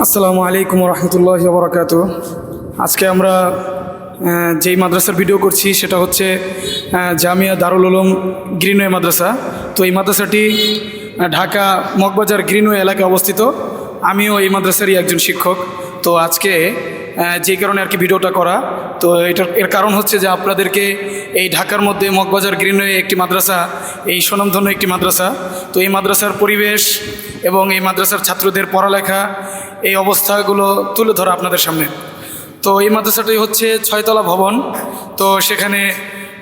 আসসালামু আলাইকুম রহমতুল্লাহি ওয়া বারাকাতুহু। আজকে আমরা যেই মাদ্রাসার ভিডিও করছি সেটা হচ্ছে জামিয়া দারুল উলুম গ্রিনওয়ে মাদ্রাসা। তো এই মাদ্রাসাটি ঢাকা মগবাজার গ্রিনওয়ে এলাকায় অবস্থিত। আমিও এই মাদ্রাসারই একজন শিক্ষক। তো আজকে যেই কারণে আর কি ভিডিওটা করা, তো এর কারণ হচ্ছে যে আপনাদেরকে এই ঢাকার মধ্যে মগবাজার গ্রিনওয়ে একটি মাদ্রাসা, এই স্বনামধন্য একটি মাদ্রাসা, তো এই মাদ্রাসার পরিবেশ এবং এই মাদ্রাসার ছাত্রদের পড়ালেখা, এই অবস্থাগুলো তুলে ধরা আপনাদের সামনে। তো এই মাদ্রাসাটি হচ্ছে 6তলা ভবন। তো সেখানে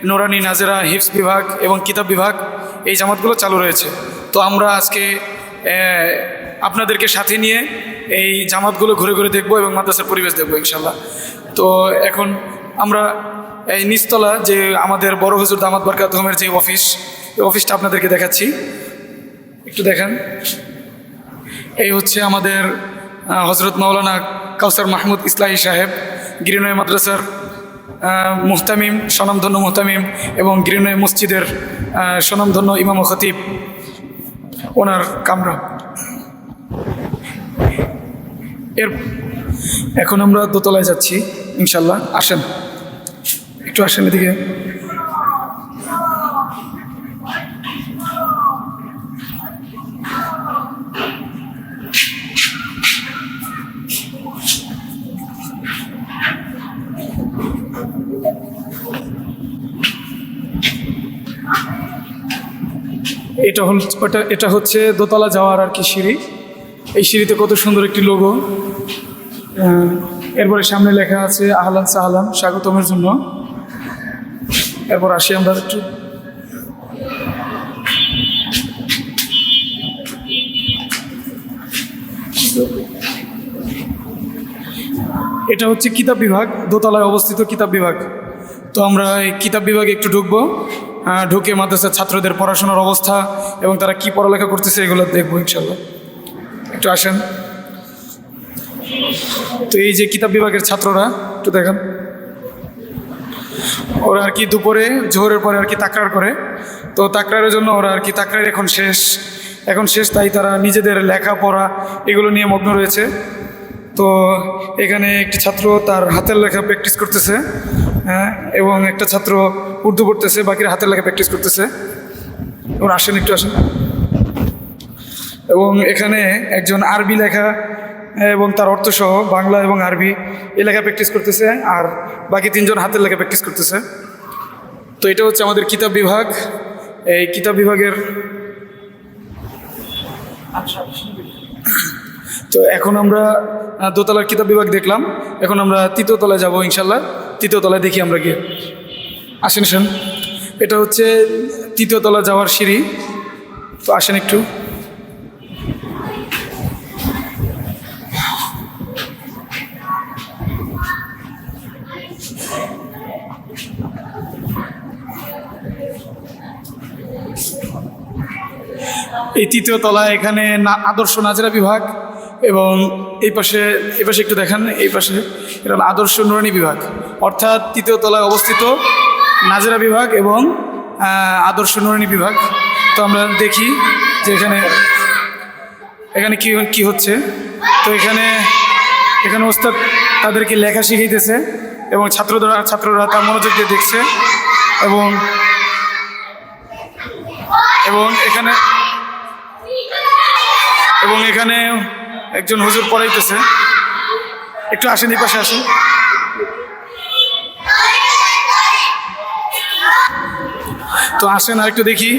নুরানি, নাজেরা, হিফজ বিভাগ এবং কিতাব বিভাগ এই জামাতগুলো চালু রয়েছে। তো আমরা আজকে আপনাদেরকে সাথে নিয়ে এই জামাতগুলো ঘুরে ঘুরে দেখব এবং মাদ্রাসার পরিবেশ দেখব ইনশাল্লাহ। তো এখন আমরা এই নিচতলা যে আমাদের বড় হুজুর দামাত বরকাতুহুমের যে অফিস, এই অফিসটা আপনাদেরকে দেখাচ্ছি, একটু দেখেন। এই হচ্ছে আমাদের হজরত মাওলানা কাউসার মাহমুদ ইসলাহি সাহেব, গ্রিনওয়ে মাদ্রাসার মুহতামিম, স্বনামধন্য মুহতামিম এবং গ্রিনওয়ে মসজিদের স্বনামধন্য ইমাম ও খতিব, ওনার কামরা। এখন আমরা দোতলায় যাচ্ছি ইনশাল্লাহ। আসেন, একটু আসেন এদিকে। এটা হচ্ছে দোতলা যাওয়ার আর কি সিঁড়ি। এই সিঁড়িতে কত সুন্দর একটি লোগো, এরপরে সামনে লেখা আছে আহলান সাহলান, স্বাগতমের জন্য। এরপর আসি আমরা একটু, এটা হচ্ছে কিতাব বিভাগ, দোতলায় অবস্থিত কিতাব বিভাগ। তো আমরা এই কিতাব বিভাগে একটু ঢুকবো, ঢুকে মাদ্রাসার ছাত্রদের পড়াশোনার অবস্থা এবং তারা কি পড়ালেখা করতেছে এগুলো দেখবো ইনশাল্লাহ। একটু আসেন। তো এই যে কিতাব বিভাগের ছাত্ররা, একটু দেখেন, ওরা আর কি দুপুরে জোহরের পরে আর কি তাকরার করে। তো তাকরারের জন্য ওরা আর কি তাকরার এখন শেষ, তাই তারা নিজেদের লেখাপড়া এগুলো নিয়ে মগ্ন রয়েছে। তো এখানে একটি ছাত্র তার হাতের লেখা প্র্যাকটিস করতেছে, এবং একটা ছাত্র উর্দু পড়তেছে, বাকিরা হাতের লেখা প্র্যাকটিস করতেছে। ওরা আসেন, একটু আসেন। এবং এখানে একজন আরবি লেখা এবং তার অর্থসহ বাংলা এবং আরবি এই লেখা প্র্যাকটিস করতেছে, আর বাকি 3জন হাতের লেখা প্র্যাকটিস করতেছে। তো এটা হচ্ছে আমাদের কিতাব বিভাগ। এই কিতাব বিভাগের তো এখন আমরা দোতলার কিতাব বিভাগ দেখলাম, এখন আমরা 3য় তলায় যাবো ইনশাল্লাহ। 3য় তলায় দেখি আমরা গিয়ে। আসেন। এটা হচ্ছে 3য় তলা যাওয়ার সিঁড়ি। তো আসেন একটু। এই 3য় তলায় এখানে আদর্শ নাজেরা বিভাগ, এবং এই পাশে একটু দেখেন, এই পাশে এটা আদর্শ নুরানি বিভাগ। অর্থাৎ 3য় তলায় অবস্থিত নাজেরা বিভাগ এবং আদর্শ নুরানি বিভাগ। তো আমরা দেখি যে এখানে কি হচ্ছে। তো এখানে ওস্তাদ তাদেরকে লেখা শিখাইতেছে এবং ছাত্ররা তার মনোযোগ দিয়ে দেখছে, এবং এখানে একজন হুজুর পড়াইতেছে। একটু আসেন, এই পাশে আসেন। তো আসেন আর একটু দেখি।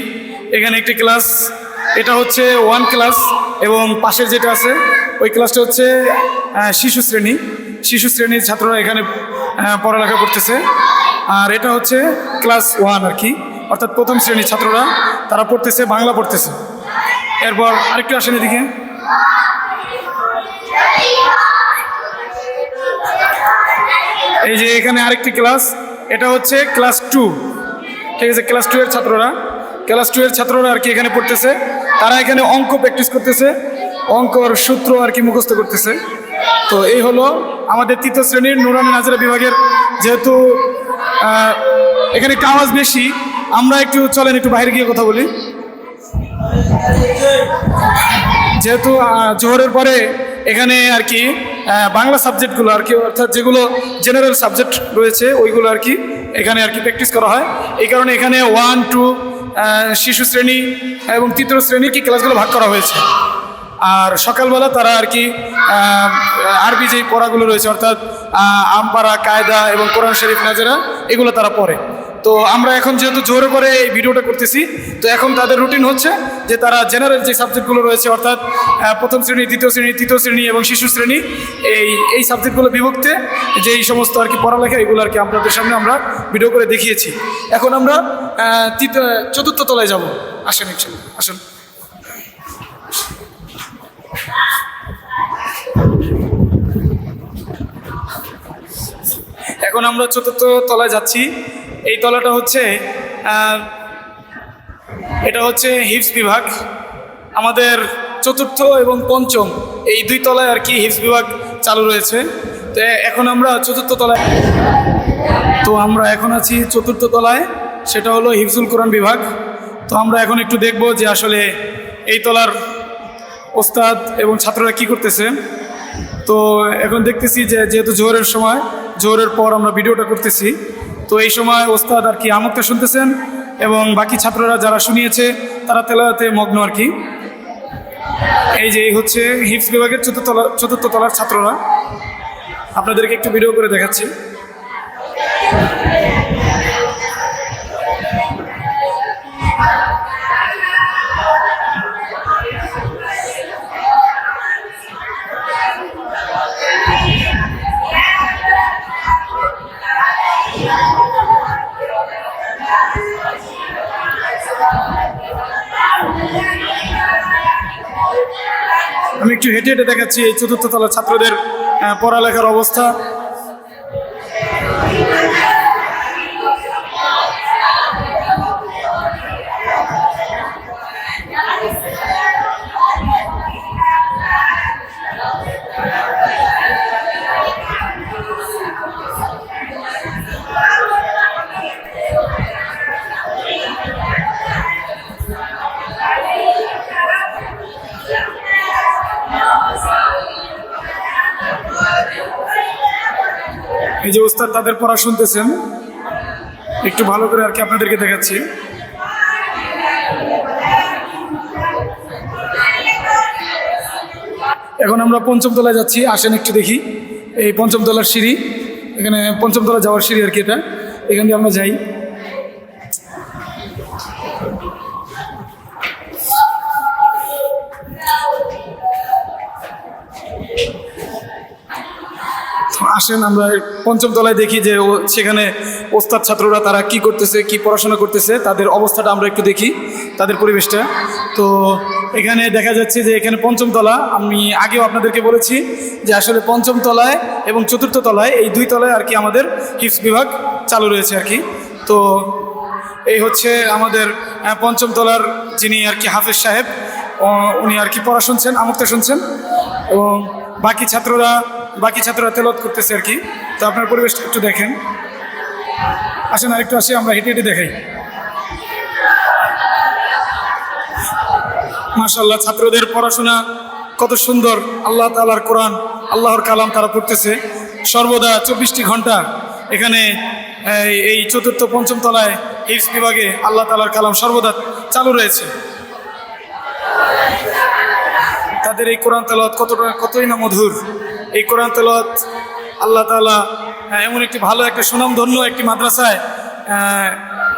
এখানে একটি ক্লাস, এটা হচ্ছে 1 ক্লাস, এবং পাশের যেটা আছে ওই ক্লাসটা হচ্ছে শিশু শ্রেণীর ছাত্ররা এখানে পড়ালেখা করতেছে। আর এটা হচ্ছে ক্লাস 1 আর কি, অর্থাৎ 1ম শ্রেণীর ছাত্ররা তারা পড়তেছে, বাংলা পড়তেছে। এরপর আরেকটু আসেন এদিকে। এই যে এখানে আরেকটি ক্লাস, এটা হচ্ছে ক্লাস 2, ঠিক আছে। ক্লাস 2 এর ছাত্ররা আর কি এখানে পড়তেছে। তারা এখানে অঙ্ক প্র্যাকটিস করতেছে, অঙ্কর সূত্র আর কি মুখস্থ করতেছে। তো এই হলো আমাদের 3য় শ্রেণীর নুরানি নাজেরা বিভাগের। যেহেতু এখানে একটু আওয়াজ বেশি, আমরা চলেন একটু বাইরে গিয়ে কথা বলি। যেহেতু জোহরের পরে এখানে আর কি বাংলা সাবজেক্টগুলো আর কি, অর্থাৎ যেগুলো জেনারেল সাবজেক্ট রয়েছে ওইগুলো আর কি এখানে আর কি প্র্যাকটিস করা হয়। এই কারণে এখানে 1, 2 শিশু শ্রেণী এবং তৃতীয় শ্রেণীর কি ক্লাসগুলো ভাগ করা হয়েছে। আর সকালবেলা তারা আর কি আরবি যেই পড়াগুলো রয়েছে, অর্থাৎ আমপারা, কায়দা এবং কোরআন শরীফ, নাজেরা, এগুলো তারা পড়ে। তো আমরা এখন যেহেতু জোরে করে এই ভিডিওটা করতেছি, তো এখন তাদের রুটিন হচ্ছে যে তারা জেনারেল যে সাবজেক্টগুলো রয়েছে, অর্থাৎ প্রথম শ্রেণী, দ্বিতীয় শ্রেণী, তৃতীয় শ্রেণী এবং শিশু শ্রেণী, এই সাবজেক্টগুলো বিভক্তে যেই সমস্ত আর কি পড়ালেখা, এগুলো আর কি আপনাদের সামনে আমরা ভিডিও করে দেখিয়েছি। এখন আমরা চতুর্থ তলায় যাব। আসেন আসেন। এখন আমরা চতুর্থ তলায় যাচ্ছি। এই তলাটা হচ্ছে এটা হচ্ছে হিফজ বিভাগ। আমাদের চতুর্থ এবং পঞ্চম এই দুই তলায় আর কি হিফজ বিভাগ চালু রয়েছে। তো এখন আমরা চতুর্থ তলায়, তো আমরা এখন আছি চতুর্থ তলায়, সেটা হলো হিফজুল কোরআন বিভাগ। তো আমরা এখন একটু দেখব যে আসলে এই তলার ওস্তাদ এবং ছাত্ররা কি করতেছে। তো এখন দেখতেছি যে যেহেতু জোহরের সময়, জোহরের পর আমরা ভিডিওটা করতেছি, তো এই সময় ওস্তাদ আর কি আমুকটা শুনতেছেন এবং বাকি ছাত্ররা যারা শুনিয়েছে তারা তেলাওয়াতে মগ্ন আর কি। এই যে হচ্ছে হিফজ বিভাগের চতুর্থ তলার ছাত্ররা। আপনাদেরকে একটু ভিডিও করে দেখাচ্ছি। আমি একটু হেঁটে হেঁটে দেখাচ্ছি এই চতুর্থ তলার ছাত্রদের পড়ালেখার অবস্থা। এই যে ওস্তাদ তাদের পড়া শুনতেছেন, একটু ভালো করে আর কি আপনাদেরকে দেখাচ্ছি। এখন আমরা পঞ্চম তলায় যাচ্ছি। আসেন একটু দেখি এই পঞ্চম তলার সিঁড়ি, এখানে পঞ্চম তলা যাওয়ার সিঁড়ি আর কি, এটা এখান দিয়ে আমরা যাই। আসেন আমরা পঞ্চম তলায় দেখি যে সেখানে ওস্তাদ ছাত্ররা তারা কি করতেছে, কি পড়াশোনা করতেছে, তাদের অবস্থাটা আমরা একটু দেখি, তাদের পরিবেশটা। তো এখানে দেখা যাচ্ছে যে এখানে পঞ্চম তলা, আমি আগেও আপনাদেরকে বলেছি যে আসলে পঞ্চম তলায় এবং চতুর্থ তলায় এই দুই তলায় আর কি আমাদের হিফজ বিভাগ চালু রয়েছে আর কি। তো এই হচ্ছে আমাদের পঞ্চম তলার যিনি আর কি হাফেজ সাহেব, উনি আর কি পড়া শুনছেন, আমুকটা শুনছেন, এবং বাকি ছাত্ররা তেলাওয়াত করতেছে আর কি। তো আপনার পরিবেশটা একটু দেখেন। আসেন আরেকটু আসি, আমরা হেঁটে হেঁটে দেখাই। মাশাআল্লাহ, ছাত্রদের পড়াশোনা কত সুন্দর। আল্লাহ তাআলার কোরআন, আল্লাহর কালাম তারা পড়তেছে সর্বদা 24টি ঘন্টা। এখানে এই চতুর্থ পঞ্চম তলায় হিফজ বিভাগে আল্লাহ তাআলার কালাম সর্বদা চালু রয়েছে। তাদের এই কোরআন তেলাওয়াত কতই না মধুর। এই কোরআন তেলাওয়াত আল্লাহ তাআলা এমন একটি ভালো একটা সুনামধন্য একটি মাদ্রাসায়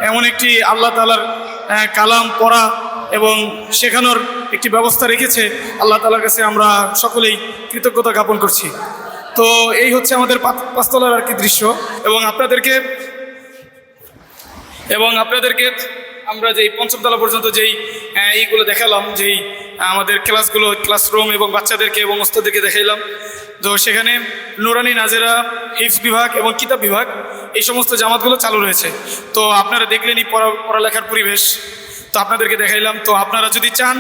এমন একটি আল্লাহ তাআলার কালাম পড়া এবং শেখানোর একটি ব্যবস্থা রেখেছে। আল্লাহ তাআলার কাছে আমরা সকলেই কৃতজ্ঞতা জ্ঞাপন করছি। তো এই হচ্ছে আমাদের পাঁচতলার আর কি দৃশ্য। এবং আপনাদেরকে আমরা যেই পঞ্চম তলা পর্যন্ত যেই এইগুলো দেখালাম, যেই আমাদের ক্লাসরুম এবং বাচ্চাদেরকে এবং ওস্তাদদেরকে দেখাইলাম, তো সেখানে নুরানি, নাজেরা, হিফজ বিভাগ এবং কিতাব বিভাগ এই সমস্ত জামাতগুলো চালু রয়েছে। তো আপনারা দেখলেনই পড়ালেখার পরিবেশ, তো আপনাদেরকে দেখাইলাম। তো আপনারা যদি চান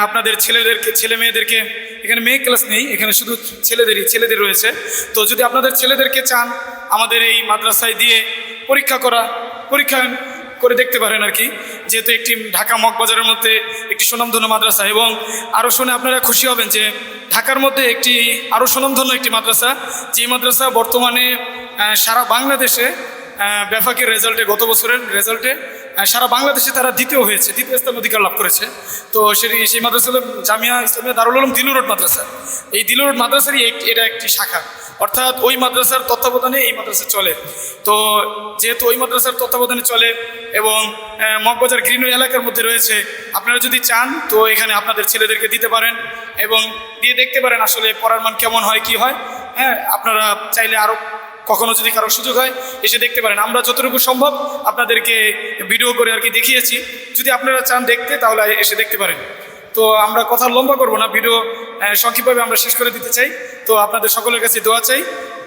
আপনাদের ছেলে মেয়েদেরকে, এখানে মেয়ে ক্লাস নেই, এখানে শুধু ছেলেদের রয়েছে। তো যদি আপনাদের ছেলেদেরকে চান আমাদের এই মাদ্রাসায় দিয়ে পরীক্ষা করে দেখতে পারেন আর কি, যেহেতু একটি ঢাকা মগবাজারের মধ্যে একটি সুনামধন্য মাদ্রাসা। এবং আরও শুনে আপনারা খুশি হবেন যে ঢাকার মধ্যে একটি আরও সুনামধন্য একটি মাদ্রাসা, যে মাদ্রাসা বর্তমানে সারা বাংলাদেশে ব্যাফাকের রেজাল্টে, গত বছরের রেজাল্টে সারা বাংলাদেশে তারা দ্বিতীয় হয়েছে, দ্বিতীয় স্থান অধিকার লাভ করেছে। তো সেই মাদ্রাসা হলো জামিয়া ইসলামিয়া দারুল উলুম দিলু রোড মাদ্রাসা। এই দিলু রোড মাদ্রাসারই এটা একটি শাখা, অর্থাৎ ওই মাদ্রাসার তত্ত্বাবধানে এই মাদ্রাসা চলে। তো যেহেতু ওই মাদ্রাসার তত্ত্বাবধানে চলে এবং মগবাজার গ্রিনওয়ে এলাকার মধ্যে রয়েছে, আপনারা যদি চান তো এখানে আপনাদের ছেলেদেরকে দিতে পারেন এবং দিয়ে দেখতে পারেন আসলে পড়ার মান কেমন হয়, কি হয়। হ্যাঁ, আপনারা চাইলে আরও কখনো যদি কারো সুযোগ হয় এসে দেখতে পারেন। আমরা যতটুকু সম্ভব আপনাদেরকে ভিডিও করে আর কি দেখিয়েছি, যদি আপনারা চান দেখতে তাহলে এসে দেখতে পারেন। তো আমরা কথা লম্বা করব না, ভিডিও সংক্ষিপ্তভাবে আমরা শেষ করে দিতে চাই। তো আপনাদের সকলের কাছে দোয়া চাই,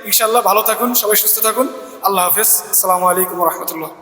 ইনশাআল্লাহ ভালো থাকুন, সবাই সুস্থ থাকুন। আল্লাহ হাফেজ, আসসালামু আলাইকুম রহমতুল্লাহ।